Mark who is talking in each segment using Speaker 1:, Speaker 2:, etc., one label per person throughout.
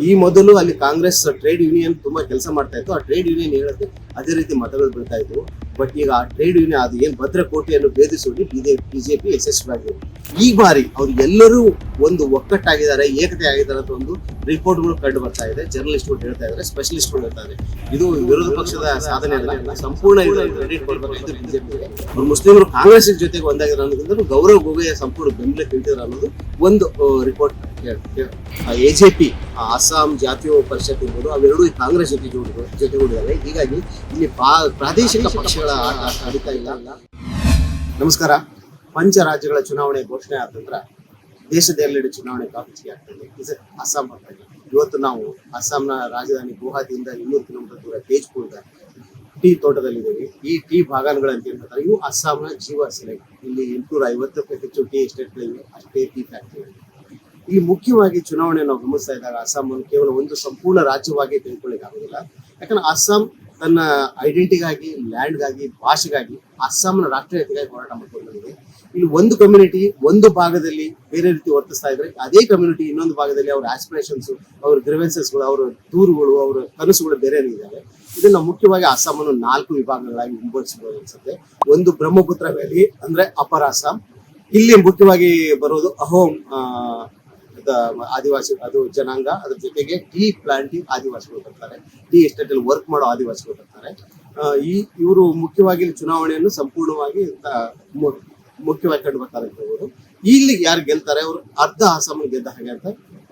Speaker 1: ಈ ಮೊದಲು ಅಲ್ಲಿ ಕಾಂಗ್ರೆಸ್ ಟ್ರೇಡ್ ಯೂನಿಯನ್ ತುಂಬಾ ಕೆಲಸ ಮಾಡ್ತಾ ಇತ್ತು. ಆ ಟ್ರೇಡ್ ಯೂನಿಯನ್ ಹೇಳುತ್ತೆ ಅದೇ ರೀತಿ ಮತಗಳು ಬೀಳ್ತಾ ಇದ್ವು. ಬಟ್ ಈಗ ಆ ಟ್ರೇಡ್ ಯೂನಿಯನ್ ಅದು ಏನ್ ಭದ್ರಕೋಟೆಯನ್ನು ಭೇದಿಸುವಲ್ಲಿ ಬಿಜೆಪಿ ಯಶಸ್ವಿಯಾಗಿದೆ. ಈ ಬಾರಿ ಅವ್ರು ಎಲ್ಲರೂ ಒಂದು ಒಕ್ಕಟ್ಟಾಗಿದ್ದಾರೆ, ಏಕತೆ ಆಗಿದ್ದಾರೆ ಅಂತ ಒಂದು ರಿಪೋರ್ಟ್ಗಳು ಕಂಡು ಬರ್ತಾ ಇದೆ. ಜರ್ನಲಿಸ್ಟ್ಗಳು ಹೇಳ್ತಾ ಇದ್ದಾರೆ, ಸ್ಪೆಷಲಿಸ್ಟ್ಗಳು ಹೇಳ್ತಾ ಇದ್ದಾರೆ. ಇದು ವಿರೋಧ ಪಕ್ಷದ ಸಾಧನೆ ಅಲ್ಲ, ಸಂಪೂರ್ಣ ಕ್ರೆಡಿಟ್ ಕೊಡಬೇಕಾಗಿದ್ದು ಬಿಜೆಪಿಗೆ. ಮುಸ್ಲಿಮರು ಕಾಂಗ್ರೆಸ್ ಜೊತೆಗೆ ಒಂದಾಗಿರೋ ಅನ್ನೋದ್ರಿಂದ ಗೌರವ್ ಗೊಗೊಯ್ ಸಂಪೂರ್ಣ ಬೆಂಬಲ ತಿಳಿದಿರೋ ಅನ್ನೋದು ಒಂದು ರಿಪೋರ್ಟ್. ಎಜೆಪಿ ಅಸ್ಸಾಂ ಜಾತೀಯ ಪರಿಷತ್ ಇರ್ಬೋದು, ಅವೆರಡೂ ಕಾಂಗ್ರೆಸ್ ಜೊತೆಗೂಡಿದ್ದಾರೆ. ಹೀಗಾಗಿ ಇಲ್ಲಿ ಪ್ರಾದೇಶಿಕ ಪಕ್ಷಗಳ ಆಟ ನಡೀತಾ ಇಲ್ಲ. ನಮಸ್ಕಾರ. ಪಂಚ ರಾಜ್ಯಗಳ ಚುನಾವಣೆ ಘೋಷಣೆ ಆದ ನಂತರ ದೇಶದ ಎಲ್ಲೆಡೆ ಚುನಾವಣೆ ಕಾಪಿಸಿಗೆ ಆಗ್ತದೆ. ಅಸ್ಸಾಂ ಆಗ್ತದೆ. ಇವತ್ತು ನಾವು ಅಸ್ಸಾಂನ ರಾಜಧಾನಿ ಗುವಾಹಟಿಯಿಂದ 200 ಕಿಲೋಮೀಟರ್ ದೂರ ತೇಜ್ಪುರದ ಟೀ ತೋಟದಲ್ಲಿದ್ದೇವೆ. ಈ ಟೀ ಬಾಗಾನ್ಗಳಂತ ಏನ್ ಹೇಳ್ತಾರೆ, ಇವು ಅಸ್ಸಾಂನ ಜೀವ ಸೆಲೆ. ಇಲ್ಲಿ 850ಕ್ಕೂ ಹೆಚ್ಚು ಟೀ ಎಸ್ಟೇಟ್ಗಳಿವೆ, ಅಷ್ಟೇ ಟೀ ಫ್ಯಾಕ್ಟರಿ. ಈ ಮುಖ್ಯವಾಗಿ ಚುನಾವಣೆ ನಾವು ಗಮನಿಸ್ತಾ ಇದ್ದಾಗ ಅಸ್ಸಾಂ ಕೇವಲ ಒಂದು ಸಂಪೂರ್ಣ ರಾಜ್ಯವಾಗಿ ತೆಗೆದುಕೊಳ್ಳಿಕ್ಕೆ ಆಗೋದಿಲ್ಲ. ಯಾಕಂದ್ರೆ ಅಸ್ಸಾಂ ತನ್ನ ಐಡೆಂಟಿಗಾಗಿ, ಲ್ಯಾಂಡ್ಗಾಗಿ, ಭಾಷೆಗಾಗಿ, ಅಸ್ಸಾಂನ ರಾಷ್ಟ್ರೀಯತೆಗಾಗಿ ಹೋರಾಟ ಮಾಡ್ಕೊಂಡು ಬಂದಿದೆ. ಇಲ್ಲಿ ಒಂದು ಕಮ್ಯುನಿಟಿ ಒಂದು ಭಾಗದಲ್ಲಿ ಬೇರೆ ರೀತಿ ವರ್ತಿಸ್ತಾ ಇದ್ರೆ, ಅದೇ ಕಮ್ಯುನಿಟಿ ಇನ್ನೊಂದು ಭಾಗದಲ್ಲಿ ಅವ್ರ ಆಸ್ಪಿರೇಷನ್ಸ್, ಅವ್ರ ಗ್ರಿವೆನ್ಸಸ್ಗಳು, ಅವ್ರ ದೂರುಗಳು, ಅವರ ಕನಸುಗಳು ಬೇರೆ ಇದ್ದಾವೆ. ಇದನ್ನ ಮುಖ್ಯವಾಗಿ ಅಸ್ಸಾಮನ್ನು 4 ವಿಭಾಗಗಳಾಗಿ ವಿಭಜಿಸಬಹುದು ಅನ್ಸುತ್ತೆ. ಒಂದು ಬ್ರಹ್ಮಪುತ್ರ ವ್ಯಾಲಿ ಅಂದ್ರೆ ಅಪರ್ ಅಸ್ಸಾಂ. ಇಲ್ಲಿ ಮುಖ್ಯವಾಗಿ ಬರೋದು ಅಹೋಮ್ ಆದಿವಾಸಿ ಅದು ಜನಾಂಗ. ಅದ್ರ ಜೊತೆಗೆ ಟೀ ಪ್ಲಾಂಟಿಂಗ್ ಆದಿವಾಸಿಗಳು ಬರ್ತಾರೆ, ಟೀ ಎಸ್ಟೇಟ್ ಅಲ್ಲಿ ವರ್ಕ್ ಮಾಡೋ ಆದಿವಾಸಿಗಳು ಬರ್ತಾರೆ. ಇವರು ಮುಖ್ಯವಾಗಿ ಚುನಾವಣೆಯನ್ನು ಸಂಪೂರ್ಣವಾಗಿ ಮುಖ್ಯವಾಗಿ ಕಂಡು ಬರ್ತಾರೆ ಅಂತ ಹೇಳ್ಬೋದು. ಇಲ್ಲಿ ಯಾರು ಗೆಲ್ತಾರೆ ಅವರು ಅರ್ಧ ಅಸ್ಸಾಂ ಗೆದ್ದ ಹಾಗೆ ಅಂತ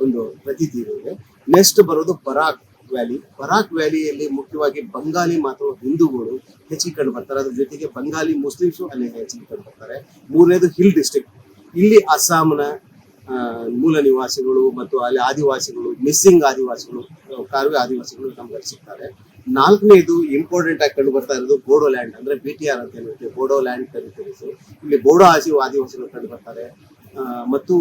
Speaker 1: ಒಂದು ಪ್ರತೀತಿ ಇದೆ. ನೆಕ್ಸ್ಟ್ ಬರೋದು ಬರಾಕ್ ವ್ಯಾಲಿ. ಬರಾಕ್ ವ್ಯಾಲಿಯಲ್ಲಿ ಮುಖ್ಯವಾಗಿ ಬಂಗಾಲಿ ಮಾತ್ರ ಹಿಂದೂಗಳು ಹೆಚ್ಚಿಗೆ ಕಂಡು ಬರ್ತಾರೆ. ಅದ್ರ ಜೊತೆಗೆ ಬಂಗಾಲಿ ಮುಸ್ಲಿಮ್ಸು ಅಲ್ಲಿ ಹೆಚ್ಚಿಗೆ ಕಂಡು ಬರ್ತಾರೆ. ಮೂರನೇದು ಹಿಲ್ ಡಿಸ್ಟ್ರಿಕ್ಟ್. ಇಲ್ಲಿ ಅಸ್ಸಾಂನ ಮೂಲ ನಿವಾಸಿಗಳು ಮತ್ತು ಅಲ್ಲಿ ಆದಿವಾಸಿಗಳು, ಮಿಸ್ಸಿಂಗ್ ಆದಿವಾಸಿಗಳು, ಕಾರ್ವೆ ಆದಿವಾಸಿಗಳು ನಮ್ಗೆ ಸಿಗ್ತಾರೆ. 4ನೇದು ಇಂಪಾರ್ಟೆಂಟ್ ಆಗಿ ಕಂಡು ಬರ್ತಾ ಇರೋದು ಬೋಡೋ ಲ್ಯಾಂಡ್ ಅಂದ್ರೆ BTR ಅಂತ ಹೇಳ್ತೀವಿ, ಬೋಡೋ ಲ್ಯಾಂಡ್ ಟೆರಿಟರೀಸ್. ಇಲ್ಲಿ ಬೋಡೋ ಆದಿವಾಸಿಗಳು ಕಂಡು ಬರ್ತಾರೆ ಮತ್ತು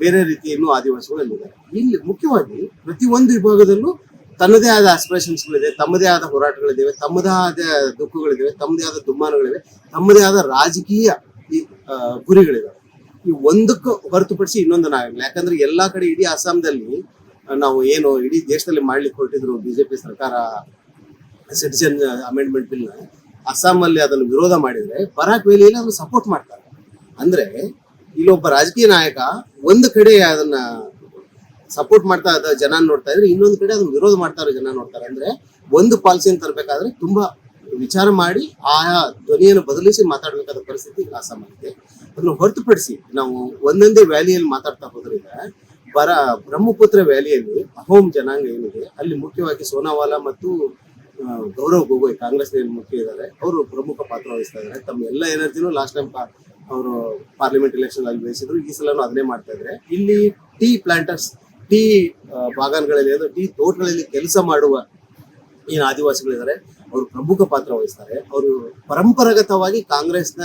Speaker 1: ಬೇರೆ ರೀತಿಯನ್ನು ಆದಿವಾಸಿಗಳು ಅಲ್ಲಿದ್ದಾರೆ. ಇಲ್ಲಿ ಮುಖ್ಯವಾಗಿ ಪ್ರತಿಯೊಂದು ವಿಭಾಗದಲ್ಲೂ ತನ್ನದೇ ಆದ ಆಸ್ಪಿರೇಷನ್ಸ್ಗಳಿದೆ, ತಮ್ಮದೇ ಆದ ಹೋರಾಟಗಳಿದ್ದಾವೆ, ತಮ್ಮದೇ ಆದ ದುಃಖಗಳಿದ್ದಾವೆ, ತಮ್ಮದೇ ಆದ ದುಮ್ಮಾನಗಳಿವೆ, ತಮ್ಮದೇ ಆದ ರಾಜಕೀಯ ಗುರಿಗಳಿದಾವೆ. ಈ ಒಂದಕ್ಕೂ ಹೊರತುಪಡಿಸಿ ಇನ್ನೊಂದನ್ನಾಗಲ್ಲ. ಯಾಕಂದ್ರೆ ಎಲ್ಲಾ ಕಡೆ ಇಡೀ ಅಸ್ಸಾಂದಲ್ಲಿ ನಾವು ಏನು ಇಡೀ ದೇಶದಲ್ಲಿ ಮಾಡ್ಲಿಕ್ಕೆ ಹೊರಟಿದ್ರು ಬಿಜೆಪಿ ಸರ್ಕಾರ ಸಿಟಿಜನ್ ಅಮೆಂಡ್ಮೆಂಟ್ ಬಿಲ್, ಅಸ್ಸಾಂ ಅಲ್ಲಿ ಅದನ್ನು ವಿರೋಧ ಮಾಡಿದ್ರೆ ಬರಾಕ್ ವ್ಯಾಲಿಯಲ್ಲಿ ಅದನ್ನು ಸಪೋರ್ಟ್ ಮಾಡ್ತಾರೆ. ಅಂದ್ರೆ ಇಲ್ಲೊಬ್ಬ ರಾಜಕೀಯ ನಾಯಕ ಒಂದು ಕಡೆ ಅದನ್ನ ಸಪೋರ್ಟ್ ಮಾಡ್ತಾ ಇದ್ದ ಜನ ನೋಡ್ತಾ ಇದ್ರೆ, ಇನ್ನೊಂದು ಕಡೆ ಅದನ್ನ ವಿರೋಧ ಮಾಡ್ತಾ ಇರೋ ಜನ ನೋಡ್ತಾರೆ. ಅಂದ್ರೆ ಒಂದು ಪಾಲಿಸಿಯನ್ನು ತರಬೇಕಾದ್ರೆ ತುಂಬಾ ವಿಚಾರ ಮಾಡಿ ಆಯಾ ಧ್ವನಿಯನ್ನು ಬದಲಿಸಿ ಮಾತಾಡಬೇಕಾದ ಪರಿಸ್ಥಿತಿ ಅಸ್ಸಾಂ ಇದೆ. ಅದನ್ನು ಹೊರತುಪಡಿಸಿ ನಾವು ಒಂದೊಂದೇ ವ್ಯಾಲಿಯಲ್ಲಿ ಮಾತಾಡ್ತಾ ಹೋದ್ರಿಂದ ಬ್ರಹ್ಮಪುತ್ರ ವ್ಯಾಲಿಯಲ್ಲಿ ಅಹೋಮ್ ಜನಾಂಗ ಏನಿದೆ ಅಲ್ಲಿ ಮುಖ್ಯವಾಗಿ ಸೋನಾವಾಲಾ ಮತ್ತು ಗೌರವ್ ಗೊಗೊಯ್ ಕಾಂಗ್ರೆಸ್ ಮುಖ್ಯ ಇದ್ದಾರೆ. ಅವರು ಪ್ರಮುಖ ಪಾತ್ರ ವಹಿಸ್ತಾ ಇದ್ದಾರೆ. ತಮ್ಮ ಎಲ್ಲ ಎನರ್ಜಿನೂ ಲಾಸ್ಟ್ ಟೈಮ್ ಅವರು ಪಾರ್ಲಿಮೆಂಟ್ ಎಲೆಕ್ಷನ್ ಅಲ್ಲಿ ವಹಿಸಿದ್ರು. ಈ ಸಲನೂ ಅದನ್ನೇ ಮಾಡ್ತಾ ಇದ್ದಾರೆ. ಇಲ್ಲಿ ಟೀ ಪ್ಲಾಂಟರ್ಸ್, ಟೀ ಬಾಗಾನ್ಗಳಲ್ಲಿ ಅಂದ್ರೆ ಟೀ ತೋಟಗಳಲ್ಲಿ ಕೆಲಸ ಮಾಡುವ ಏನು ಆದಿವಾಸಿಗಳಿದ್ದಾರೆ ಅವರು ಪ್ರಮುಖ ಪಾತ್ರ ವಹಿಸ್ತಾರೆ. ಅವರು ಪರಂಪರಾಗತವಾಗಿ ಕಾಂಗ್ರೆಸ್ನ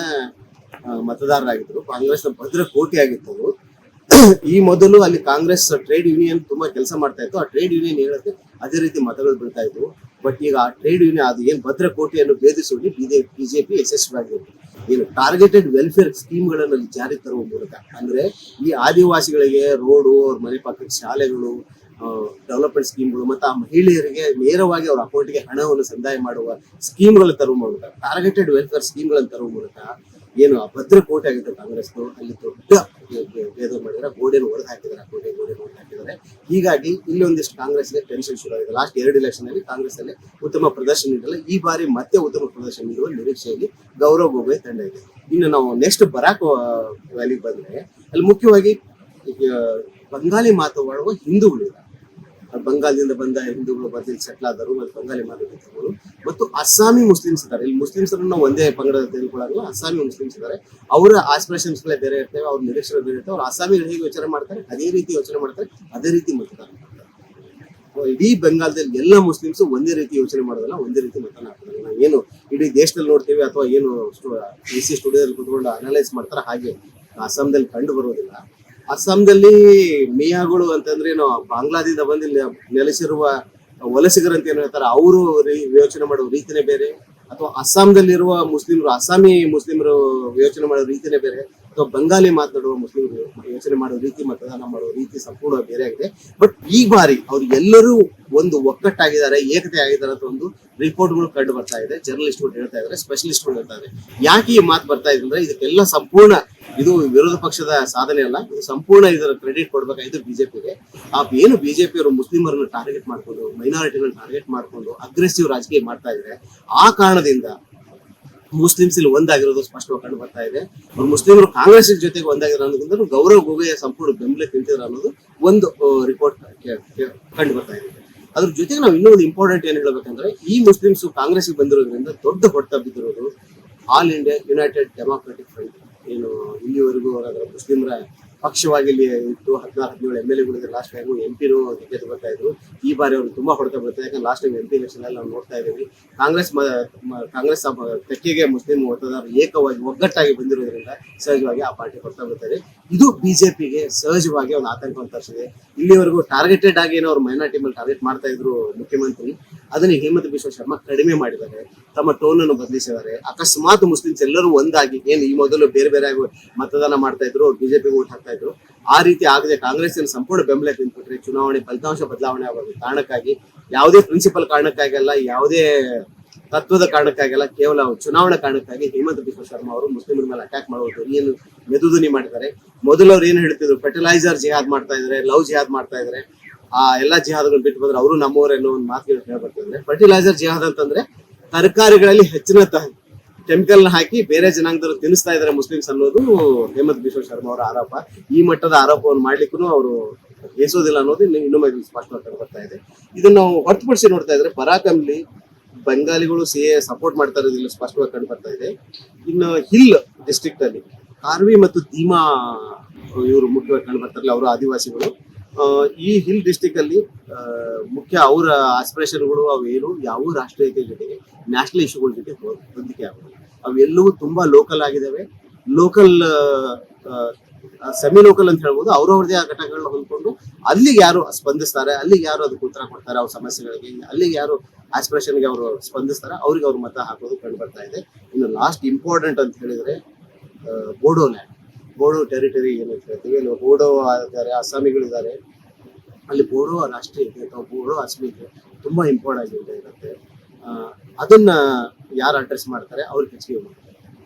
Speaker 1: ಮತದಾರರಾಗಿದ್ದರು, ಕಾಂಗ್ರೆಸ್ನ ಭದ್ರಕೋಟೆ ಆಗಿತ್ತು. ಈ ಮೊದಲು ಅಲ್ಲಿ ಕಾಂಗ್ರೆಸ್ ಟ್ರೇಡ್ ಯೂನಿಯನ್ ತುಂಬಾ ಕೆಲಸ ಮಾಡ್ತಾ ಇತ್ತು. ಆ ಟ್ರೇಡ್ ಯೂನಿಯನ್ ಹೇಳುತ್ತೆ ಅದೇ ರೀತಿ ಮತಗಳು ಬೀಳ್ತಾ ಇದ್ವು. ಬಟ್ ಈಗ ಆ ಟ್ರೇಡ್ ಯೂನಿಯನ್ ಅದು ಏನ್ ಭದ್ರಕೋಟೆಯನ್ನು ಭೇದಿಸುವಲ್ಲಿ ಬಿಜೆಪಿ ಯಶಸ್ವಿಯಾಗಿದೆ. ಏನು ಟಾರ್ಗೆಟೆಡ್ ವೆಲ್ಫೇರ್ ಸ್ಕೀಮ್ಗಳನ್ನು ಜಾರಿ ತರುವ ಮೂಲಕ, ಅಂದ್ರೆ ಈ ಆದಿವಾಸಿಗಳಿಗೆ ರೋಡು, ಅವ್ರ ಮನೆ ಪಕ್ಕದ ಶಾಲೆಗಳು, ಡೆವಲಪ್ಮೆಂಟ್ ಸ್ಕೀಮ್ಗಳು ಮತ್ತು ಆ ಮಹಿಳೆಯರಿಗೆ ನೇರವಾಗಿ ಅವರ ಅಕೌಂಟ್ಗೆ ಹಣವನ್ನು ಸಂದಾಯ ಮಾಡುವ ಸ್ಕೀಮ್ಗಳನ್ನು ತರುವ ಮೂಲಕ, ಟಾರ್ಗೆಟೆಡ್ ವೆಲ್ಫೇರ್ ಸ್ಕೀಮ್ಗಳನ್ನು ತರುವ ಮೂಲಕ ಏನು ಭದ್ರಕೋಟೆ ಆಗಿತ್ತು ಕಾಂಗ್ರೆಸ್, ಅಲ್ಲಿ ದೊಡ್ಡ ಭೇದ ಮಾಡಿದ್ರೆ ಗೋಡೆಯನ್ನು ಒಡೆದು ಹಾಕಿದ್ದಾರೆ, ಗೋಡೆಯನ್ನು ಒಡೆದು ಹಾಕಿದ್ದಾರೆ. ಹೀಗಾಗಿ ಇಲ್ಲಿ ಒಂದಿಷ್ಟು ಕಾಂಗ್ರೆಸ್ಗೆ ಟೆನ್ಷನ್ ಶುರು ಆಗಿದೆ. ಲಾಸ್ಟ್ 2 ಎಲೆಕ್ಷನ್ ಅಲ್ಲಿ ಕಾಂಗ್ರೆಸ್ ಅಲ್ಲಿ ಉತ್ತಮ ಪ್ರದರ್ಶನ ನೀಡಲ್ಲ. ಈ ಬಾರಿ ಮತ್ತೆ ಉತ್ತಮ ಪ್ರದರ್ಶನ ನೀಡುವ ನಿರೀಕ್ಷೆಯಲ್ಲಿ ಗೌರವ್ ಗೊಗೊಯ್ ತಂಡ ಇದೆ. ಇನ್ನು ನಾವು ನೆಕ್ಸ್ಟ್ ಬರಾಕ್ ವ್ಯಾಲಿಗೆ ಬಂದ್ರೆ ಅಲ್ಲಿ ಮುಖ್ಯವಾಗಿ ಬಂಗಾಲಿ ಮಾತನಾಡುವ ಹಿಂದೂಗಳಿದ್ದಾರೆ. ಬಂಗಾಲದಿಂದ ಬಂದ ಹಿಂದೂಗಳು ಬಂದು ಸೆಟ್ಲ್ ಆದರು ಮತ್ತು ಬಂಗಾಲಿ ಮಾತನಾಡುವರು ಮತ್ತು ಅಸ್ಸಾಮಿ ಮುಸ್ಲಿಮ್ಸ್ ಇದ್ದಾರೆ. ಇಲ್ಲಿ ಮುಸ್ಲಿಮ್ಸ್ ನಾವು ಒಂದೇ ಪಂಗಡ ತೆಗೆದುಕೊಳ್ಳಲ್ಲ, ಅಸ್ಸಾಮಿ ಮುಸ್ಲಿಮ್ಸ್ ಇದ್ದಾರೆ. ಅವರ ಆಸ್ಪಿರೇಷನ್ಸ್ಗಳೇ ಬೇರೆ ಇರ್ತವೆ, ಅವ್ರ ನಿರೀಕ್ಷೆಗಳು ಬೇರೆ ಇರ್ತವೆ. ಅವ್ರು ಅಸ್ಸಾಮಿಗಳು ಹೇಗೆ ಯೋಚನೆ ಮಾಡ್ತಾರೆ ಅದೇ ರೀತಿ ಯೋಚನೆ ಮಾಡ್ತಾರೆ, ಅದೇ ರೀತಿ ಮತದಾನ ಮಾಡ್ತಾರೆ. ಇಡೀ ಬೆಂಗಾಲದಲ್ಲಿ ಎಲ್ಲ ಮುಸ್ಲಿಮ್ಸ್ ಒಂದೇ ರೀತಿ ಯೋಚನೆ ಮಾಡೋದಲ್ಲ, ಒಂದೇ ರೀತಿ ಮತದಾನ ಆಗ್ತದೆ. ನಾವು ಏನು ಇಡೀ ದೇಶದಲ್ಲಿ ನೋಡ್ತೀವಿ ಅಥವಾ ಏನು AC ಸ್ಟುಡಿಯೋದಲ್ಲಿ ಕುತ್ಕೊಂಡು ಅನಲೈಸ್ ಮಾಡ್ತಾರೆ ಹಾಗೆ ಅಸ್ಸಾಂದಲ್ಲಿ ಕಂಡು ಬರೋದಿಲ್ಲ. ಅಸ್ಸಾಂದಲ್ಲಿ ಮಿಯಾಗಳು ಅಂತಂದ್ರೆ ಏನು ಬಾಂಗ್ಲಾದಿಂದ ಬಂದು ನೆಲೆಸಿರುವ ವಲಸಿಗರು ಅಂತ ಏನು ಹೇಳ್ತಾರೆ, ಅವರು ಯೋಚನೆ ಮಾಡೋ ರೀತಿನೇ ಬೇರೆ. ಅಥವಾ ಅಸ್ಸಾಂದಲ್ಲಿರುವ ಮುಸ್ಲಿಮರು, ಅಸ್ಸಾಮಿ ಮುಸ್ಲಿಮರು ಯೋಚನೆ ಮಾಡೋ ರೀತಿನೇ ಬೇರೆ. ಅಥವಾ ಬಂಗಾಲಿ ಮಾತನಾಡುವ ಮುಸ್ಲಿಮರು ಯೋಚನೆ ಮಾಡೋ ರೀತಿ, ಮತದಾನ ಮಾಡೋ ರೀತಿ ಸಂಪೂರ್ಣ ಬೇರೆ ಆಗಿದೆ. ಬಟ್ ಈ ಬಾರಿ ಅವ್ರು ಎಲ್ಲರೂ ಒಂದು ಒಕ್ಕಟ್ಟಾಗಿದ್ದಾರೆ, ಏಕತೆ ಆಗಿದ್ದಾರೆ ಅಂತ ಒಂದು ರಿಪೋರ್ಟ್ಗಳು ಕಂಡು ಬರ್ತಾ ಇದೆ. ಜರ್ನಲಿಸ್ಟ್ಗಳು ಹೇಳ್ತಾ ಇದ್ದಾರೆ, ಸ್ಪೆಷಲಿಸ್ಟ್ಗಳು ಹೇಳ್ತಾ ಇದ್ದಾರೆ. ಯಾಕೆ ಈ ಮಾತು ಬರ್ತಾ ಇದೆ ಅಂದ್ರೆ ಇದಕ್ಕೆಲ್ಲ ಸಂಪೂರ್ಣ ಇದು ವಿರೋಧ ಪಕ್ಷದ ಸಾಧನೆ ಅಲ್ಲ, ಇದು ಸಂಪೂರ್ಣ ಇದರ ಕ್ರೆಡಿಟ್ ಕೊಡ್ಬೇಕಾಯ್ತು ಬಿಜೆಪಿಗೆ. ಏನು ಬಿಜೆಪಿ ಅವರು ಮುಸ್ಲಿಮರನ್ನು ಟಾರ್ಗೆಟ್ ಮಾಡ್ಕೊಂಡು, ಮೈನಾರಿಟಿಗಳನ್ನ ಟಾರ್ಗೆಟ್ ಮಾಡ್ಕೊಂಡು ಅಗ್ರೆಸಿವ್ ರಾಜಕೀಯ ಮಾಡ್ತಾ ಇದ್ದಾರೆ. ಆ ಕಾರಣದಿಂದ ಮುಸ್ಲಿಮ್ಸ್ ಇಲ್ಲಿ ಒಂದಾಗಿರೋದು ಸ್ಪಷ್ಟವಾಗಿ ಕಂಡು ಬರ್ತಾ ಇದೆ. ಅವ್ರು ಮುಸ್ಲಿಮರು ಕಾಂಗ್ರೆಸ್ ಜೊತೆಗೆ ಒಂದಾಗಿರೋ ಅನ್ನೋದ್ರಿಂದ ಗೌರವ್ ಗೊಗೊಯ್ ಸಂಪೂರ್ಣ ಬೆಂಬಲ ನಿಂತಿದ್ರು ಅನ್ನೋದು ಒಂದು ರಿಪೋರ್ಟ್ ಕಂಡು ಬರ್ತಾ ಇದೆ. ಅದ್ರ ಜೊತೆಗೆ ನಾವು ಇನ್ನೊಂದು ಇಂಪಾರ್ಟೆಂಟ್ ಏನ್ ಹೇಳ್ಬೇಕಂದ್ರೆ, ಈ ಮುಸ್ಲಿಮ್ಸ್ ಕಾಂಗ್ರೆಸ್ ಬಂದಿರೋದ್ರಿಂದ ದೊಡ್ಡ ಹೊಡೆತ ಬಿದ್ದಿರೋದು ಆಲ್ ಇಂಡಿಯಾ ಯುನೈಟೆಡ್ ಡೆಮಾಕ್ರೆಟಿಕ್ ಫ್ರಂಟ್, ಏನು ಇಲ್ಲಿವರೆಗೂ ಅದರ ಮುಸ್ಲಿಮರ ಪಕ್ಷವಾಗಿ ಇಲ್ಲಿ ಇತ್ತು. 16-17 MLA last time MP ticket ಬರ್ತಾ ಇದ್ರು. ಈ ಬಾರಿ ಅವರು ತುಂಬಾ ಹೊಡೆತ ಬರ್ತಾರೆ. ಯಾಕಂದ್ರೆ ಲಾಸ್ಟ್ ಟೈಮ್ MP ಎಲೆಕ್ಷನ್ ಅಲ್ಲಿ ನಾವು ನೋಡ್ತಾ ಇದ್ದೀವಿ, ಕಾಂಗ್ರೆಸ್ ತೆಕ್ಕೆಗೆ ಮುಸ್ಲಿಂ ಮತದಾರರು ಏಕವಾಗಿ ಒಗ್ಗಟ್ಟಾಗಿ ಬಂದಿರೋದ್ರಿಂದ ಸಹಜವಾಗಿ ಆ ಪಾರ್ಟಿ ಹೊಡೆತ ಬರ್ತಾರೆ. ಇದು ಬಿಜೆಪಿಗೆ ಸಹಜವಾಗಿ ಒಂದು ಆತಂಕವನ್ನು ತರಿಸಿದೆ. ಇಲ್ಲಿವರೆಗೂ ಟಾರ್ಗೆಟೆಡ್ ಆಗಿ ಏನೋ ಅವ್ರು ಮೈನಾರಿಟಿ ಮೇಲೆ ಟಾರ್ಗೆಟ್ ಮಾಡ್ತಾ ಇದ್ರು ಮುಖ್ಯಮಂತ್ರಿ, ಅದನ್ನ ಹೇಮಂತ್ ಬಿಶ್ವ ಶರ್ಮಾ ಕಡಿಮೆ ಮಾಡಿದ್ದಾರೆ, ತಮ್ಮ ಟೋನ್ ಅನ್ನು ಬದಲಿಸಿದ್ದಾರೆ. ಅಕಸ್ಮಾತ್ ಮುಸ್ಲಿಮ್ಸ್ ಎಲ್ಲರೂ ಒಂದಾಗಿ ಏನು ಈ ಮೊದಲು ಬೇರೆ ಬೇರೆ ಆಗಿ ಮತದಾನ ಮಾಡ್ತಾ ಇದ್ರು, ಬಿಜೆಪಿ ವೋಟ್ ಹಾಕ್ತಾ ಇದ್ರು, ಆ ರೀತಿ ಆಗದೆ ಕಾಂಗ್ರೆಸ್ ಸಂಪೂರ್ಣ ಬೆಂಬಲ ನಿಂತ್ಬಿಟ್ರೆ ಚುನಾವಣೆ ಫಲಿತಾಂಶ ಬದಲಾವಣೆ ಆಗೋದು ಕಾರಣಕ್ಕಾಗಿ, ಯಾವುದೇ ಪ್ರಿನ್ಸಿಪಲ್ ಕಾರಣಕ್ಕಾಗಲ್ಲ, ಯಾವುದೇ ತತ್ವದ ಕಾರಣಕ್ಕಾಗಲ್ಲ, ಕೇವಲ ಚುನಾವಣಾ ಕಾರಣಕ್ಕಾಗಿ ಹೇಮಂತ್ ಬಿಶ್ವ ಶರ್ಮಾ ಅವರು ಮುಸ್ಲಿಮರ ಮೇಲೆ ಅಟ್ಯಾಕ್ ಮಾಡೋದು ಏನು ಮೆದುಧ್ವನಿ ಮಾಡಿದ್ದಾರೆ. ಮೊದಲು ಅವ್ರು ಏನ್ ಹೇಳ್ತಿದ್ರು, ಫರ್ಟಿಲೈಸರ್ ಜಿಹಾದ್ ಮಾಡ್ತಾ ಇದಾರೆ, ಲವ್ ಜಿಹಾದ್ ಮಾಡ್ತಾ ಇದಾರೆ, ಆ ಎಲ್ಲಾ ಜಿಹಾದ್ಗಳು ಬಿಟ್ಟು ಬಂದ್ರೆ ಅವರು ನಮ್ಮವರೆನ್ನೋ ಒಂದು ಮಾತು ಹೇಳ್ಬರ್ತಿದ್ರೆ. ಫರ್ಟಿಲೈಸರ್ ಜಿಹಾದ್ ಅಂತಂದ್ರೆ ತರಕಾರಿಗಳಲ್ಲಿ ಹೆಚ್ಚಿನ ಕೆಮಿಕಲ್ ಹಾಕಿ ಬೇರೆ ಜನಾಂಗದವರು ತಿನ್ನಿಸ್ತಾ ಇದಾರೆ ಮುಸ್ಲಿಮ್ಸ್ ಅನ್ನೋದು ಹೇಮಂತ್ ಬಿಶ್ವ ಶರ್ಮಾ ಅವರ ಆರೋಪ. ಈ ಮಟ್ಟದ ಆರೋಪವನ್ನು ಮಾಡ್ಲಿಕ್ಕೂ ಅವರು ಎಸೋದಿಲ್ಲ ಅನ್ನೋದು ಇನ್ನೊಮ್ಮೆ ಸ್ಪಷ್ಟವಾಗಿ ಬರ್ತಾ ಇದೆ. ಇದನ್ನ ನಾವು ಹೊರತುಪಡಿಸಿ ನೋಡ್ತಾ ಇದ್ರೆ ಪರಾಕಂಲಿ ಬೆಂಗಾಲಿಗಳು CA ಸಪೋರ್ಟ್ ಮಾಡ್ತಾ ಇರೋದಿಲ್ಲ ಸ್ಪಷ್ಟವಾಗಿ ಕಂಡು ಬರ್ತಾ ಇದೆ. ಇನ್ನು ಹಿಲ್ ಡಿಸ್ಟ್ರಿಕ್ಟ್ ಅಲ್ಲಿ ಕಾರ್ವಿ ಮತ್ತು ಧೀಮಾ ಇವರು ಮುಖ್ಯವಾಗಿ ಕಂಡು ಬರ್ತಾರಲ್ಲ, ಅವರು ಆದಿವಾಸಿಗಳು. ಈ ಹಿಲ್ ಡಿಸ್ಟ್ರಿಕ್ಟ್ ಅಲ್ಲಿ ಮುಖ್ಯ ಅವರ ಆಸ್ಪಿರೇಷನ್ಗಳು ಅವೇನು ಯಾವ ರಾಷ್ಟ್ರೀಯತೆ ಜೊತೆಗೆ ನ್ಯಾಷನಲ್ ಇಶ್ಯೂಗಳ ಜೊತೆ ಹೊಂದಿಕೆ ಆಗೋದು, ಅವೆಲ್ಲವೂ ತುಂಬಾ ಲೋಕಲ್ ಆಗಿದಾವೆ. ಲೋಕಲ್ ಸೆಮಿ ಲೋಕಲ್ ಅಂತ ಹೇಳ್ಬೋದು. ಅವ್ರವ್ರದೇ ಆ ಘಟಕಗಳನ್ನ ಹೊಂದ್ಕೊಂಡು ಅಲ್ಲಿಗೆ ಯಾರು ಸ್ಪಂದಿಸ್ತಾರೆ, ಅಲ್ಲಿಗೆ ಯಾರು ಅದಕ್ಕೆ ಉತ್ತರ ಕೊಡ್ತಾರೆ ಅವ್ರ ಸಮಸ್ಯೆಗಳಿಗೆ, ಅಲ್ಲಿಗೆ ಯಾರು ಆಸ್ಪಿರೇಷನ್ಗೆ ಅವರು ಸ್ಪಂದಿಸ್ತಾರೆ ಅವ್ರಿಗೆ ಅವ್ರ ಮತ ಹಾಕೋದು ಕಂಡು ಬರ್ತಾ ಇದೆ. ಇನ್ನು ಲಾಸ್ಟ್ ಇಂಪಾರ್ಟೆಂಟ್ ಅಂತ ಹೇಳಿದ್ರೆ ಬೋಡೋಲ್ಯಾಂಡ್, ಬೋಡೋ ಟೆರಿಟರಿ ಏನು ಹೇಳ್ತೀವಿ, ಇಲ್ಲಿ ಬೋಡೋ ಇದ್ದಾರೆ, ಅಸ್ಸಾಮಿಗಳಿದ್ದಾರೆ. ಅಲ್ಲಿ ಬೋಡೋ ರಾಷ್ಟ್ರೀಯತೆ ಅಥವಾ ಬೋಡೋ ಅಸ್ಮಿತೆ ತುಂಬಾ ಇಂಪಾರ್ಟೆಂಟ್ ಇರುತ್ತೆ. ಅದನ್ನ ಯಾರು ಅಡ್ರೆಸ್ ಮಾಡ್ತಾರೆ ಅವ್ರಿಗೆ ಹೆಚ್ಚಿಗೆ ಮಾಡ್ತಾರೆ.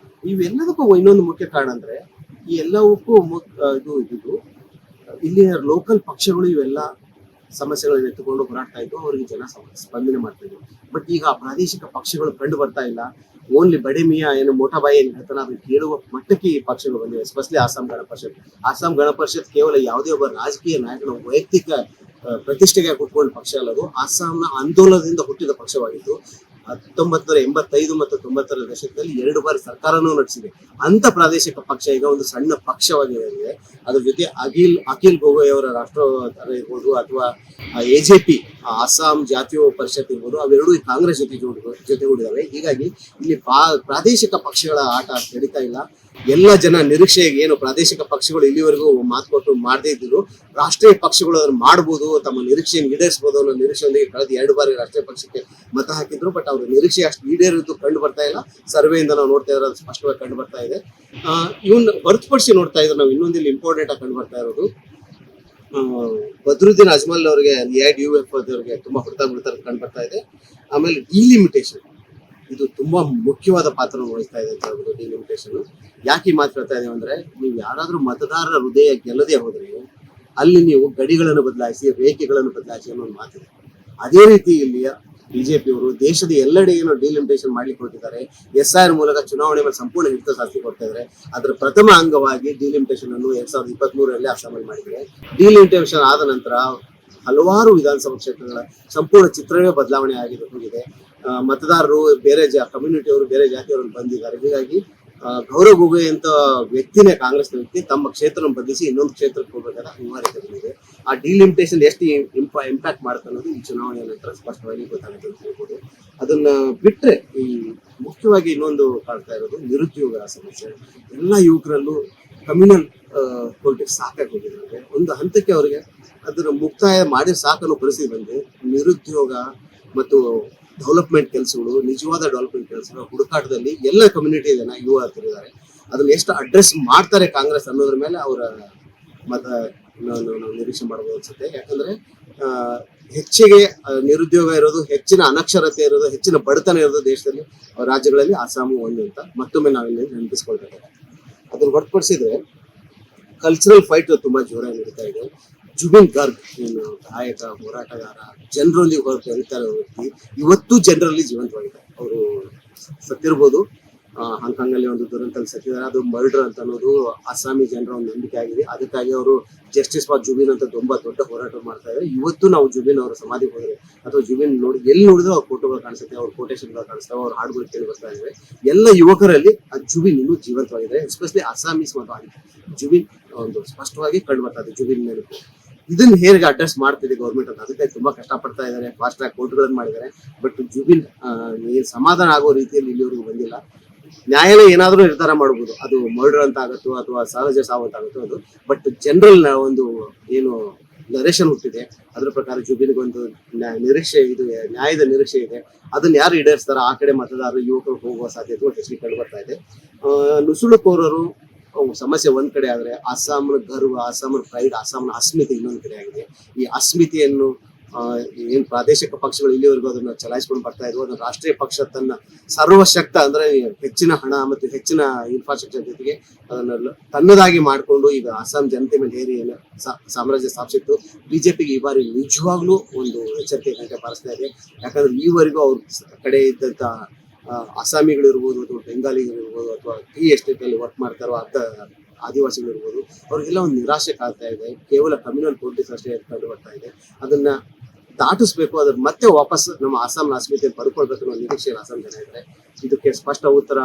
Speaker 1: ಇವೆಲ್ಲದಕ್ಕೂ ಇನ್ನೊಂದು ಮುಖ್ಯ ಕಾರಣ ಅಂದ್ರೆ ಈ ಎಲ್ಲವಕ್ಕೂ ಇದು ಇಲ್ಲಿ ಲೋಕಲ್ ಪಕ್ಷಗಳು ಇವೆಲ್ಲ ಸಮಸ್ಯೆಗಳನ್ನ ಎತ್ತುಕೊಂಡು ಹೋರಾಡ್ತಾ ಇದ್ದು ಅವರಿಗೆ ಜನ ಸ್ಪಂದನೆ ಮಾಡ್ತಾ ಇದ್ರು. ಬಟ್ ಈಗ ಪ್ರಾದೇಶಿಕ ಪಕ್ಷಗಳು ಕಂಡು ಬರ್ತಾ ಇಲ್ಲ. ಓನ್ಲಿ ಬಡೆ ಮಿಯಾ ಏನು ಮೋಟಾಬಾಯಿ ಏನ್ ಹೇಳ್ತಾನೆ ಅದನ್ನ ಕೇಳುವ ಮಟ್ಟಕ್ಕೆ ಈ ಪಕ್ಷಗಳು ಬಂದಿವೆ. ಎಸ್ಪೆಷಲಿ ಅಸ್ಸಾಂ ಗಣ ಪರಿಷತ್. ಅಸ್ಸಾಂ ಗಣ ಪರಿಷತ್ ಕೇವಲ ಯಾವುದೇ ಒಬ್ಬ ರಾಜಕೀಯ ನಾಯಕನ ವೈಯಕ್ತಿಕ ಪ್ರತಿಷ್ಠೆಗೆ ಕುಟ್ಕೊಂಡ ಪಕ್ಷ ಅಲ್ಲದು. ಅಸ್ಸಾಂನ ಆಂದೋಲನದಿಂದ ಹುಟ್ಟಿದ ಪಕ್ಷವಾಗಿತ್ತು. 1985 ಮತ್ತು 90ರ ದಶಕದಲ್ಲಿ 2 ಬಾರಿ ಸರ್ಕಾರನೂ ನಡೆಸಿದೆ. ಅಂತ ಪ್ರಾದೇಶಿಕ ಪಕ್ಷ ಈಗ ಒಂದು ಸಣ್ಣ ಪಕ್ಷವಾಗಿದೆ. ಅದ್ರ ಜೊತೆ ಅಖಿಲ್ ಗೊಗೊಯ್ ಅವರ ರಾಷ್ಟ್ರ ಇರ್ಬೋದು ಅಥವಾ AJP ಅಸ್ಸಾಂ ಜಾತೀಯ ಪರಿಷತ್ ಇರ್ಬೋದು, ಅವೆರಡೂ ಈ ಕಾಂಗ್ರೆಸ್ ಜೊತೆಗೂಡಿದಾವೆ. ಹೀಗಾಗಿ ಇಲ್ಲಿ ಪ್ರಾದೇಶಿಕ ಪಕ್ಷಗಳ ಆಟ ನಡೀತಾ ಇಲ್ಲ. ಎಲ್ಲ ಜನ ನಿರೀಕ್ಷೆಗೆ ಏನು ಪ್ರಾದೇಶಿಕ ಪಕ್ಷಗಳು ಇಲ್ಲಿವರೆಗೂ ಮಾತು ಕೊಟ್ಟು ಮಾಡದೇ ಇದ್ರು, ರಾಷ್ಟ್ರೀಯ ಪಕ್ಷಗಳು ಅದನ್ನು ಮಾಡ್ಬೋದು, ತಮ್ಮ ನಿರೀಕ್ಷೆಯನ್ನು ಈಡೇರಿಸಬಹುದು ಅನ್ನೋ ನಿರೀಕ್ಷೆಯೊಂದಿಗೆ ಕಳೆದ 2 ಬಾರಿ ರಾಷ್ಟ್ರೀಯ ಪಕ್ಷಕ್ಕೆ ಮತ ಹಾಕಿದ್ರು. ಬಟ್ ಅವ್ರ ನಿರೀಕ್ಷೆ ಅಷ್ಟು ಈಡೇರಿದ್ದು ಕಂಡು ಬರ್ತಾ ಇಲ್ಲ. ಸರ್ವೆಯಿಂದ ನಾವು ನೋಡ್ತಾ ಇದ್ರೆ ಅದು ಸ್ಪಷ್ಟವಾಗಿ ಕಂಡು ಬರ್ತಾ ಇದೆ. ಇವನ್ನ ಹೊರತುಪಡಿಸಿ ನೋಡ್ತಾ ಇದ್ರೆ ನಾವು ಇನ್ನೊಂದು ಇಲ್ಲಿ ಇಂಪಾರ್ಟೆಂಟ್ ಆಗಿ ಕಂಡು ಬರ್ತಾ ಇರೋದು ಬದ್ರುದ್ದೀನ್ ಅಜ್ಮಲ್ ಅವರಿಗೆ AIDUF ಅವರಿಗೆ ತುಂಬಾ ಹೊಡೆತ ಬೀಳ್ತಾರೆ ಕಂಡು ಬರ್ತಾ ಇದೆ. ಆಮೇಲೆ ಡಿಲಿಮಿಟೇಷನ್ ಇದು ತುಂಬಾ ಮುಖ್ಯವಾದ ಪಾತ್ರ ವಹಿಸ್ತಾ ಇದೆ ಅಂತ ಹೇಳ್ಬೋದು. ಡಿಲಿಮಿಟೇಷನ್ ಯಾಕೆ ಮಾತು ಹೇಳ್ತಾ ಇದೀವಿ ಅಂದ್ರೆ, ನೀವು ಯಾರಾದ್ರೂ ಮತದಾರರ ಹೃದಯ ಗೆಲ್ಲದೆ ಹೋದ್ರೆ ಅಲ್ಲಿ ನೀವು ಗಡಿಗಳನ್ನು ಬದಲಾಯಿಸಿ, ರೇಖೆಗಳನ್ನು ಬದಲಾಯಿಸಿ ಅನ್ನೋ ಒಂದು ಮಾತಿದೆ. ಅದೇ ರೀತಿ ಇಲ್ಲಿ ಬಿಜೆಪಿ ಅವರು ದೇಶದ ಎಲ್ಲೆಡೆ ಏನೋ ಡಿಲಿಮಿಟೇಷನ್ ಮಾಡ್ಲಿಕ್ಕೆ ಹೊರಟಿದ್ದಾರೆ. SIR ಮೂಲಕ ಚುನಾವಣೆ ಮೇಲೆ ಸಂಪೂರ್ಣ ಹಿಡಿತ ಸಾಧಿಸಿ ಕೊಡ್ತಾ ಇದ್ದಾರೆ. ಅದರ ಪ್ರಥಮ ಅಂಗವಾಗಿ ಡಿಲಿಮಿಟೇಷನ್ ಅನ್ನು 2023ರಲ್ಲಿ ಅಸ್ಸಾಮಲ್ಲಿ ಮಾಡಿದ್ದಾರೆ. ಡಿಲಿಮಿಟೇಷನ್ ಆದ ನಂತರ ಹಲವಾರು ವಿಧಾನಸಭಾ ಕ್ಷೇತ್ರಗಳ ಸಂಪೂರ್ಣ ಚಿತ್ರವೇ ಬದಲಾವಣೆ ಹೋಗಿದೆ. ಮತದಾರರು ಬೇರೆ ಕಮ್ಯುನಿಟಿಯವರು ಬೇರೆ ಜಾತಿಯವರು ಬಂದಿದ್ದಾರೆ. ಹೀಗಾಗಿ ಗೌರವ್ ಗೊಗೊಯ್ ಅಂತ ವ್ಯಕ್ತಿನೇ ಕಾಂಗ್ರೆಸ್ ವ್ಯಕ್ತಿ ತಮ್ಮ ಕ್ಷೇತ್ರವನ್ನು ಬದಲಿಸಿ ಇನ್ನೊಂದು ಕ್ಷೇತ್ರಕ್ಕೆ ಹೋಗಬೇಕಾದ ಅನಿವಾರ್ಯತೆ ಬಂದಿದೆ. ಆ ಡಿಲಿಮಿಟೇಷನ್ ಎಷ್ಟು ಇಂಪ್ಯಾಕ್ಟ್ ಮಾಡುತ್ತೆ ಅನ್ನೋದು ಈ ಚುನಾವಣೆಯ ನಂತರ ಸ್ಪಷ್ಟವಾಗಿ ಗೊತ್ತಾಗುತ್ತೆ ಅಂತ ಹೇಳ್ಬೋದು. ಅದನ್ನ ಬಿಟ್ರೆ ಈ ಮುಖ್ಯವಾಗಿ ಇನ್ನೊಂದು ಕಾಡ್ತಾ ಇರೋದು ನಿರುದ್ಯೋಗ ಸಮಸ್ಯೆ. ಎಲ್ಲ ಯುವಕರಲ್ಲೂ ಕಮ್ಯುನಲ್ ಪೊಲಿಟಿಕ್ಸ್ ಸಾಕಾಗಿ ಹೋಗಿದ್ದಾರೆ. ಒಂದು ಹಂತಕ್ಕೆ ಅವರಿಗೆ ಅದರ ಮುಕ್ತಾಯ ಮಾಡಿ ಸಾಕನ್ನೋ ಪರಿಸ್ಥಿತಿ ಬಂದು ನಿರುದ್ಯೋಗ ಮತ್ತು ಡೆವಲಪ್ಮೆಂಟ್ ಕೆಲಸಗಳು, ನಿಜವಾದ ಡೆವಲಪ್ಮೆಂಟ್ ಕೆಲಸಗಳು ಹುಡುಕಾಟದಲ್ಲಿ ಎಲ್ಲ ಕಮ್ಯುನಿಟಿ ಜನ ಯುವಕರಿದ್ದಾರೆ. ಅದನ್ನ ಎಷ್ಟು ಅಡ್ರೆಸ್ ಮಾಡ್ತಾರೆ ಕಾಂಗ್ರೆಸ್ ಅನ್ನೋದ್ರ ಮೇಲೆ ಅವರ ಮತ ನಾವು ನಿರೀಕ್ಷೆ ಮಾಡಬಹುದು ಅನ್ಸುತ್ತೆ. ಯಾಕಂದ್ರೆ ಹೆಚ್ಚಿಗೆ ನಿರುದ್ಯೋಗ ಇರೋದು, ಹೆಚ್ಚಿನ ಅನಕ್ಷರತೆ ಇರೋದು, ಹೆಚ್ಚಿನ ಬಡತನ ಇರೋದು ದೇಶದಲ್ಲಿ ರಾಜ್ಯಗಳಲ್ಲಿ ಅಸ್ಸಾಮು ಒಂದು ಅಂತ ಮತ್ತೊಮ್ಮೆ ನಾವಿಲ್ಲಿ ನೆನಪಿಸ್ಕೊಳ್ಬೇಕಾಗಿದೆ. ಅದನ್ನ ಹೊರತುಪಡಿಸಿದ್ರೆ ಕಲ್ಚರಲ್ ಫೈಟ್ ತುಂಬಾ ಜೋರಾಗಿ ನಡೀತಾ ಇದೆ. ಜುಬಿನ್ ಗರ್ಗ್ ಏನು ಗಾಯಕ, ಹೋರಾಟಗಾರ, ಜನರೊಂದಿಗೆ ಬೆರೀತಾರೆ ವ್ಯಕ್ತಿ, ಇವತ್ತು ಜನರಲ್ಲಿ ಜೀವಂತವಾಗಿದೆ. ಅವರು ಸತ್ತಿರ್ಬೋದು, ಹಾಂಗ್ಕಾಂಗ್ ಅಲ್ಲಿ ಒಂದು ದುರಂತದಲ್ಲಿ ಸತ್ತಿದ್ದಾರೆ. ಅದು ಮರ್ಡರ್ ಅಂತ ಅನ್ನೋದು ಅಸ್ಸಾಮಿ ಜನರ ಒಂದು ನಂಬಿಕೆ ಆಗಿದೆ. ಅದಕ್ಕಾಗಿ ಅವರು ಜಸ್ಟಿಸ್ ಫಾರ್ ಜುಬಿನ್ ಅಂತ ತುಂಬಾ ದೊಡ್ಡ ಹೋರಾಟ ಮಾಡ್ತಾ ಇದ್ದಾರೆ. ಇವತ್ತು ನಾವು ಜುಬಿನ್ ಅವರ ಸಮಾಧಿಗೆ ಹೋದ್ರೆ ಅಥವಾ ಜುಬಿನ್ ಎಲ್ಲಿ ನೋಡಿದ್ರು ಅವ್ರ ಫೋಟೋಗಳು ಕಾಣಿಸುತ್ತೆ, ಅವ್ರ ಕೊಟೇಶನ್ಗಳು ಕಾಣಿಸ್ತವೆ, ಅವ್ರ ಹಾಡುಗಳು ಕೇಳಿ ಬರ್ತಾ ಇದ್ದಾರೆ. ಎಲ್ಲ ಯುವಕರಲ್ಲಿ ಆ ಜುಬಿನ್ ಇನ್ನೂ ಜೀವಂತವಾಗಿದೆ. ಎಸ್ಪೆಷಲಿ ಅಸ್ಸಾಮೀಸ್ ಮತ್ತು ಜುಬಿನ್ ಒಂದು ಸ್ಪಷ್ಟವಾಗಿ ಕಂಡು ಬರ್ತಾ ಇದೆ. ಜುಬಿನ್ ನೆನಪು ಇದನ್ನ ಹೇಗೆ ಅಡ್ರೆಸ್ ಮಾಡ್ತಿದೆ ಗೌರ್ಮೆಂಟ್ ಅಂತ, ಅದಕ್ಕೆ ತುಂಬಾ ಕಷ್ಟಪಡ್ತಾ ಇದ್ದಾರೆ. ಫಾಸ್ಟ್ ಟ್ರ್ಯಾಕ್ ಕೋರ್ಟ್ಗಳನ್ನು ಮಾಡಿದ್ದಾರೆ. ಬಟ್ ಜುಬಿನ್ ಸಮಾಧಾನ ಆಗೋ ರೀತಿಯಲ್ಲಿ ಇಲ್ಲಿವರೆಗೂ ಬಂದಿಲ್ಲ. ನ್ಯಾಯಾಲಯ ಏನಾದ್ರೂ ನಿರ್ಧಾರ ಮಾಡಬಹುದು, ಅದು ಮರ್ಡರ್ ಅಂತ ಆಗುತ್ತೋ ಅಥವಾ ಸಹಜ ಸಾವು ಅಂತ ಆಗುತ್ತೋ ಅದು. ಬಟ್ ಜನರಲ್ ಒಂದು ಏನು ನರೇಶನ್ ಹುಟ್ಟಿದೆ, ಅದ್ರ ಪ್ರಕಾರ ಜುಬಿನ್ಗೆ ಒಂದು ನಿರೀಕ್ಷೆ ಇದೆ, ನ್ಯಾಯದ ನಿರೀಕ್ಷೆ ಇದೆ. ಅದನ್ನ ಯಾರು ಈಡೇರಿಸ್ತಾರ ಆ ಕಡೆ ಮತದಾರರು, ಯುವಕರು ಹೋಗುವ ಸಾಧ್ಯತೆಗಳು ಹೆಚ್ಚಿಗೆ ಕಂಡು ಬರ್ತಾ ಇದೆ. ನುಸುಳುಕೋರರು ಸಮಸ್ಯೆ ಒಂದ್ ಕಡೆ ಆದ್ರೆ, ಅಸ್ಸಾಂನ ಗರ್ವ, ಅಸ್ಸಾಂನ ಪ್ರೈಡ್, ಅಸ್ಸಾಂನ ಅಸ್ಮಿತೆ ಇನ್ನೊಂದು ಕಡೆ ಆಗಿದೆ. ಈ ಅಸ್ಮಿತೆಯನ್ನು ಏನ್ ಪ್ರಾದೇಶಿಕ ಪಕ್ಷಗಳು ಇಲ್ಲಿವರೆಗೂ ಅದನ್ನ ಚಲಾಯಿಸ್ಕೊಂಡು ಬರ್ತಾ ಇದ್ವು, ಅದನ್ನ ರಾಷ್ಟ್ರೀಯ ಪಕ್ಷ ತನ್ನ ಸರ್ವಶಕ್ತ ಅಂದ್ರೆ ಹೆಚ್ಚಿನ ಹಣ ಮತ್ತು ಹೆಚ್ಚಿನ ಇನ್ಫ್ರಾಸ್ಟ್ರಕ್ಚರ್ ಜೊತೆಗೆ ಅದನ್ನ ತನ್ನದಾಗಿ ಮಾಡಿಕೊಂಡು ಈಗ ಅಸ್ಸಾಂ ಜನತೆ ಮೇಲೆ ಹೇರಿ ಸಾಮ್ರಾಜ್ಯ ಸ್ಥಾಪಿಸಿತ್ತು. ಬಿಜೆಪಿಗೆ ಈ ಬಾರಿ ನಿಜವಾಗ್ಲೂ ಒಂದು ಎಚ್ಚರಿಕೆ ಗಂಟೆ ಬಾರಿಸ್ತಾ ಇದೆ. ಯಾಕಂದ್ರೆ ಈವರೆಗೂ ಅವ್ರ ಕಡೆ ಇದ್ದಂತ ಅಸ್ಸಾಮಿಗಳಿರ್ಬೋದು ಅಥವಾ ಬೆಂಗಾಲಿಗಳಿರ್ಬೋದು ಅಥವಾ ಟೀ ಎಸ್ಟೇಟ್ ಅಲ್ಲಿ ವರ್ಕ್ ಮಾಡ್ತಾರೋ ಅರ್ಧ ಆದಿವಾಸಿಗಳಿರ್ಬೋದು, ಅವ್ರಿಗೆಲ್ಲ ಒಂದು ನಿರಾಶೆ ಕಾಡ್ತಾ ಇದೆ. ಕೇವಲ ಕಮ್ಯುನಲ್ ಪೊಲಿಟಿಕ್ಸ್ ಅಷ್ಟೇ ಕಂಡು ಬರ್ತಾ ಇದೆ. ಅದನ್ನ ದಾಟಿಸ್ಬೇಕು, ಅದ್ರ ಮತ್ತೆ ವಾಪಸ್ ನಮ್ಮ ಅಸ್ಸಾಂನ ಅಸ್ಮಿತೆ ಪಡ್ಕೊಳ್ಬೇಕು ಅನ್ನೋ ನಿರೀಕ್ಷೆಯಲ್ಲಿ ಅಸ್ಸಾಂ ಜನ ಇದ್ದಾರೆ. ಇದಕ್ಕೆ ಸ್ಪಷ್ಟ ಉತ್ತರ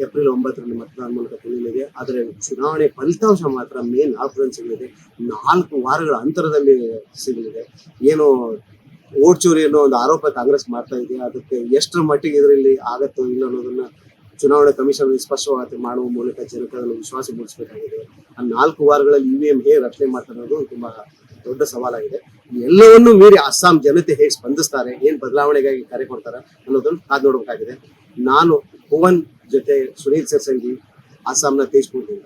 Speaker 1: ಏಪ್ರಿಲ್ 9 ಮತದಾನ ಮೂಲಕ ತಿಳಿಯಲಿದೆ. ಆದರೆ ಚುನಾವಣೆ ಫಲಿತಾಂಶ ಮಾತ್ರ ಮೇ 4 ಸಿಗಲಿದೆ. 4 ವಾರಗಳ ಅಂತರದಲ್ಲಿ ಸಿಗಲಿದೆ. ಏನು ಓಟ್ ಚೋರಿ ಅನ್ನೋ ಒಂದು ಆರೋಪ ಕಾಂಗ್ರೆಸ್ ಮಾಡ್ತಾ ಇದೆ, ಅದಕ್ಕೆ ಎಷ್ಟರ ಮಟ್ಟಿಗೆ ಇದರಲ್ಲಿ ಆಗತ್ತೋ ಇಲ್ಲ ಅನ್ನೋದನ್ನ ಚುನಾವಣಾ ಕಮಿಷನ್ ಸ್ಪಷ್ಟವಾಗಿ ಮಾಡುವ ಮೂಲಕ ಜನಕ್ಕೆ ಅದನ್ನು ವಿಶ್ವಾಸ ಮೂಡಿಸಬೇಕಾಗಿದೆ. ಆ 4 ವಾರಗಳಲ್ಲಿ EVM ಹೇಗೆ ರಚನೆ ಮಾಡ್ತಾರೆ ಅನ್ನೋದು ತುಂಬಾ ದೊಡ್ಡ ಸವಾಲಾಗಿದೆ. ಎಲ್ಲವನ್ನೂ ಮೀರಿ ಅಸ್ಸಾಂ ಜನತೆ ಹೇಗೆ ಸ್ಪಂದಿಸ್ತಾರೆ, ಏನ್ ಬದಲಾವಣೆಗಾಗಿ ಕರೆ ಕೊಡ್ತಾರೆ ಅನ್ನೋದನ್ನು ಕಾದು ನೋಡಬೇಕಾಗಿದೆ. ನಾನು ಭುವನ್ ಜೊತೆ ಸುನೀಲ್ ಸರ್ಸಂಗಿ, ಅಸ್ಸಾಂನ ತೇಜ್ಪುರದಿಂದ.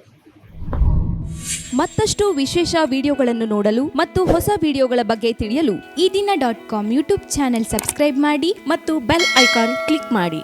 Speaker 2: ಮತ್ತಷ್ಟು ವಿಶೇಷ ವಿಡಿಯೋಗಳನ್ನು ನೋಡಲು ಮತ್ತು ಹೊಸ ವಿಡಿಯೋಗಳ ಬಗ್ಗೆ ತಿಳಿಯಲು
Speaker 3: EDina.com ಯೂಟ್ಯೂಬ್ ಚಾನೆಲ್ ಸಬ್ಸ್ಕ್ರೈಬ್ ಮಾಡಿ ಮತ್ತು ಬೆಲ್ ಐಕಾನ್ ಕ್ಲಿಕ್ ಮಾಡಿ.